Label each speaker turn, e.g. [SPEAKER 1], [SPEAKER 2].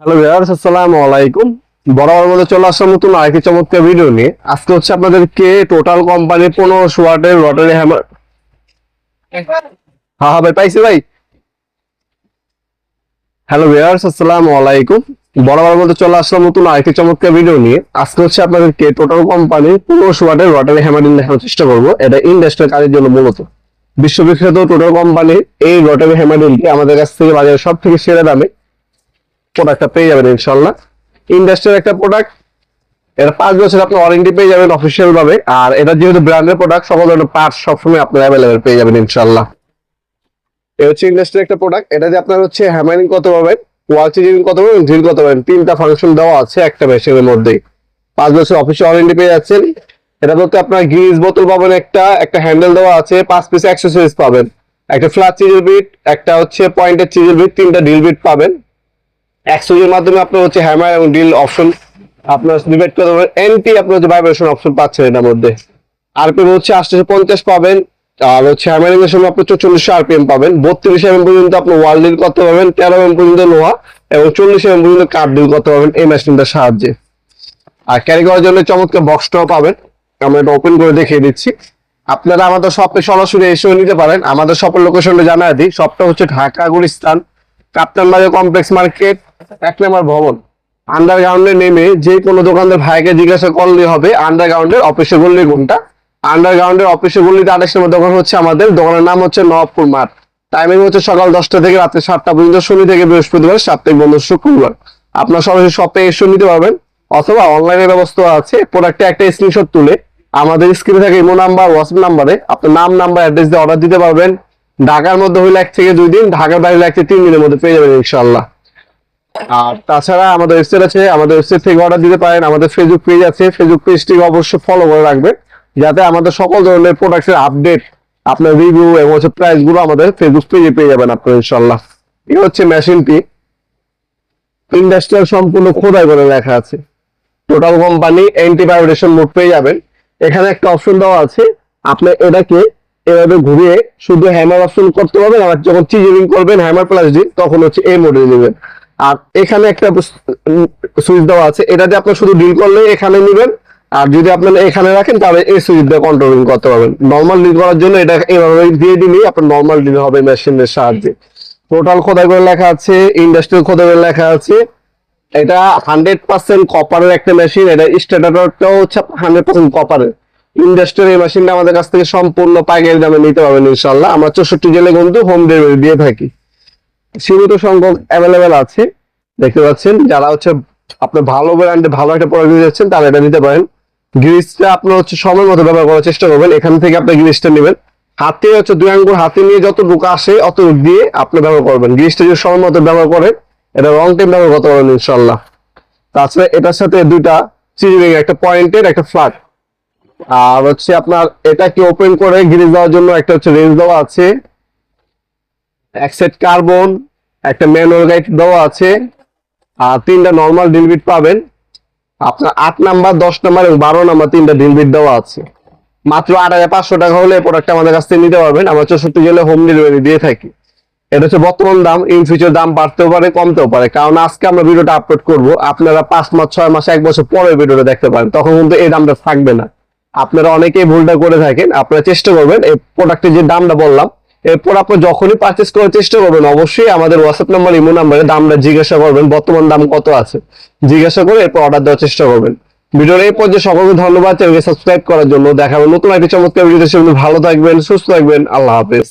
[SPEAKER 1] Hello viewers, আসসালামু আলাইকুম। বরাবর মধ্যে চলে আসলাম নতুন আরেকটি চমৎকার ভিডিও নিয়ে। আজকে হচ্ছে আপনাদেরকে টোটাল কোম্পানির 1500 ওয়াটের রটারি হ্যামার। হ্যাঁ হ্যাঁ ভাই, পাইছি ভাই। হ্যালো ভিউয়ার্স, আসসালামু আলাইকুম। বরাবর মধ্যে চলে আসলাম নতুন আরেকটি চমৎকার ভিডিও নিয়ে। আজকে হচ্ছে আপনাদেরকে টোটাল কোম্পানির 1500 ওয়াটের রটারি হ্যামারিং দেখানোর চেষ্টা করবো। এটা ইন্ডাস্ট্রিয়াল কাজের জন্য মূলত বিশ্ববিখ্যাত টোটাল কোম্পানির এই রটারি হ্যামারিংটি আমাদের কাছ থেকে বাজারে সব থেকে সেরা দামে প্রোডাক্টটা পেয়ে যাবেন ইনশাল্লাহ। ইন্ডাস্ট্রিয়াল একটা প্রোডাক্ট, এটা 5 বছর আপনি ওয়ারেন্টি পেয়ে যাবেন অফিসিয়াল ভাবে। আর এটা যেহেতু ব্র্যান্ডের প্রোডাক্ট, সকল ধরনের পার্টস সবসময় আপনার অ্যাভেলেবেল পেয়ে যাবেন ইনশাল্লাহ। এটা হচ্ছে ইন্ডাস্ট্রিয়াল একটা প্রোডাক্ট। এটা যে আপনার হচ্ছে হ্যামারিং করতে পারবেন, ওয়াল চিজিং করতে পারবেন, ড্রিল করতে পারবেন, তিনটা ফাংশন দেওয়া আছে একটা মেশিনের মধ্যেই। 5 বছর অফিসিয়াল ওয়ারেন্টি পেয়ে যাচ্ছেন। এটা বলতে আপনার গ্রিজ বোতল পাবেন, একটা হ্যান্ডেল দেওয়া আছে, 5 পিস অ্যাক্সেসরিজ পাবেন, একটা ফ্ল্যাট চিজেল বিট, একটা হচ্ছে পয়েন্টের চিজেল বিট, 3টা ড্রিল বিট পাবেন। এক্সচেঞ্জের মাধ্যমে আপনার হচ্ছে হ্যামার এবং ড্রিল অপশন আপনার ডিভাইড করতে পারবেন। এনটি আপনার হচ্ছে ভাইব্রেশন অপশন পাচ্ছেন এটার মধ্যে। আরপিএম হচ্ছে 850 পাবেন। আর হচ্ছে হ্যামারিং এর সময় আপনি 4400 আরপিএম পাবেন। 32 এমএম পর্যন্ত আপনি ওয়াল ডিল করতে পারবেন, 13 এমএম পর্যন্ত লোহা এবং 40 এমএম পর্যন্ত কাঠ ডিল করতে পারবেন এই মেশিনটার সাহায্যে। আর ক্যারি করার জন্য চমৎকার বক্সটাও পাবেন। আমরা এটা ওপেন করে দেখিয়ে দিচ্ছি। আপনারা আমাদের শপে সরাসরি এসেও নিতে পারেন। আমাদের শপের লোকেশনটা জানাই দিই। শপটা হচ্ছে ঢাকা গুলিস্তান কাপ্তান বাজার কমপ্লেক্স মার্কেট, 1 নম্বর ভবন। আন্ডারগ্রাউন্ডে নেমে যে কোনো দোকানদার ভাইকে জিজ্ঞাসা করলে হবে আন্ডারগ্রাউন্ডের অফিসে গল্লি কোনটা। আন্ডারগ্রাউন্ডের অফিসে গল্লিতে 28 নম্বর দোকান হচ্ছে আমাদের। দোকানের নাম হচ্ছে নবাবপুর মাঠ। টাইমিং হচ্ছে সকাল 10টা থেকে রাত্রে 7টা পর্যন্ত, শনি থেকে বৃহস্পতিবার, সাপ্তাহিক বন্ধ শুক্রবার। আপনার সরাসরি শপে এসে নিতে পারবেন অথবা অনলাইনের ব্যবস্থা আছে। প্রোডাক্টে একটা স্ক্রিনশট তুলে আমাদের স্ক্রিনে থাকে ইমো নাম্বার, হোয়াটসঅ্যাপ নাম্বারে আপনার নাম, নাম্বার, অ্যাড্রেস দিয়ে অর্ডার দিতে পারবেন। ঢাকার মধ্যে হইলে 1 থেকে 2 দিন, ঢাকার বাইরে 1 থেকে 3 দিনের মধ্যে পেয়ে যাবেন ইনশাআল্লাহ। আর তাছাড়া আমাদের ওয়েবসাইট আছে, আমাদের ওয়েবসাইট থেকে অর্ডার দিতে পারেন। আমাদের ফেসবুক পেজ আছে, ফেসবুক পেজটিকে অবশ্যই ফলো করে রাখবেন যাতে আমাদের সকল ধরনের প্রোডাক্টের আপডেট, আপনার রিভিউ এবং হচ্ছে প্রাইস গুলো আমাদের ফেসবুক পেজে পেয়ে যাবেন আপনারা ইনশাআল্লাহ। এই হচ্ছে মেশিনটি, ইন্ডাস্ট্রিয়াল সম্পূর্ণ খোদাই করে লেখা আছে। Total company anti vibration mode পেয়ে যাবেন। এখানে একটা অপশন দেওয়া আছে, আপনি এটাকে এভাবে ঘুরিয়ে শুধু হ্যামার অপশন করতে পারবেন। আর যখন চিজিং করবেন হ্যামার প্লাস ডি, তখন হচ্ছে এই মোডে নেবেন। আর এখানে একটা সুইচ দেওয়া আছে, এটা দিয়ে আপনি শুধু ডিল করলে এখানে নেবেন। আর যদি আপনার এখানে রাখেন তাহলে এই সুইচ দিয়ে কন্ট্রোলিং করতে পারবেন। নর্মাল ডিল করার জন্য এটা এভাবে দিয়ে দিলেই আপনার নর্মাল ডিল হবে মেশিনের সাহায্যে। টোটাল খোদাই করে লেখা আছে, ইন্ডাস্ট্রিয়াল খোদাই করে লেখা আছে। এটা 100% কপারের একটা মেশিন। এটা স্ট্যাটারটাও হচ্ছে 100% কপারের। ইন্ডাস্ট্রিয়াল এই মেশিনটা আমাদের কাছ থেকে সম্পূর্ণ পাইকারি দামে নিতে পারবেন ইনশাআল্লাহ। আমরা 64 জেলায় কিন্তু হোম ডেলিভারি দিয়ে থাকি। সীমিত সংখ্যক অ্যাভেলেবেল আছে, দেখতে পাচ্ছেন। যারা হচ্ছে আপনি ভালো ব্র্যান্ডে ভালো একটা প্রোডাক্ট নিতে যাচ্ছেন তারা এটা নিতে পারেন। গ্রিসটা আপনার হচ্ছে সময় মতো ব্যবহার করার চেষ্টা করবেন। এখান থেকে আপনি গ্রিসটা নেবেন, হাতে হচ্ছে 2 আঙ্গুল হাতে নিয়ে যতটুকু আসে অতটুকু দিয়ে আপনি ব্যবহার করবেন। গ্রিসটা যদি সময় মতো ব্যবহার করেন এটা লং টাইম ব্যবহার করতে পারবেন ইনশাআল্লাহ। তাছাড়া এটার সাথে 2টা চিজিং, একটা পয়েন্টের, একটা ফ্ল্যাট। আর হচ্ছে আপনার এটাকে ওপেন করে গ্রিস দেওয়ার জন্য একটা হচ্ছে রেঞ্জ দেওয়া আছে, এক সেট কার্বন, একটা ম্যানুয়াল গাইড দেওয়া আছে। আর 3টা নর্মাল ড্রিল বিট পাবেন। আপনার 8 নাম্বার, 10 নাম্বার এবং 12 নাম্বার 3টা ড্রিল বিট দেওয়া আছে। মাত্র 8500 টাকা হলে প্রোডাক্ট আমাদের কাছ থেকে নিতে পারবেন। আমরা 64 জেলায় হোম ডেলিভারি দিয়ে থাকি। এটা হচ্ছে বর্তমান দাম, ইন ফিউচার দাম বাড়তেও পারে কমতেও পারে, কারণ আজকে আমরা ভিডিওটা আপলোড করব, আপনারা 5 মাস, 6 মাস, 1 বছর পরে ভিডিওটা দেখতে পারেন, তখন কিন্তু এই দামটা থাকবে না। আপনারা অনেকেই ভুলটা করে থাকেন। আপনারা চেষ্টা করবেন এই প্রোডাক্টের যে দামটা বললাম, এরপর আপনি যখনই পারচেস করার চেষ্টা করবেন অবশ্যই আমাদের হোয়াটসঅ্যাপ নাম্বার, ইমো নাম্বারে দামটা জিজ্ঞাসা করবেন, বর্তমান দাম কত আছে জিজ্ঞাসা করে এরপর অর্ডার দেওয়ার চেষ্টা করবেন। ভিডিওর এই পর্যায়ে সকলকে ধন্যবাদ চ্যানেলকে সাবস্ক্রাইব করার জন্য। দেখা হবে নতুন একটি চমৎকার ভিডিওতে। ভালো থাকবেন, সুস্থ থাকবেন, আল্লাহ হাফেজ।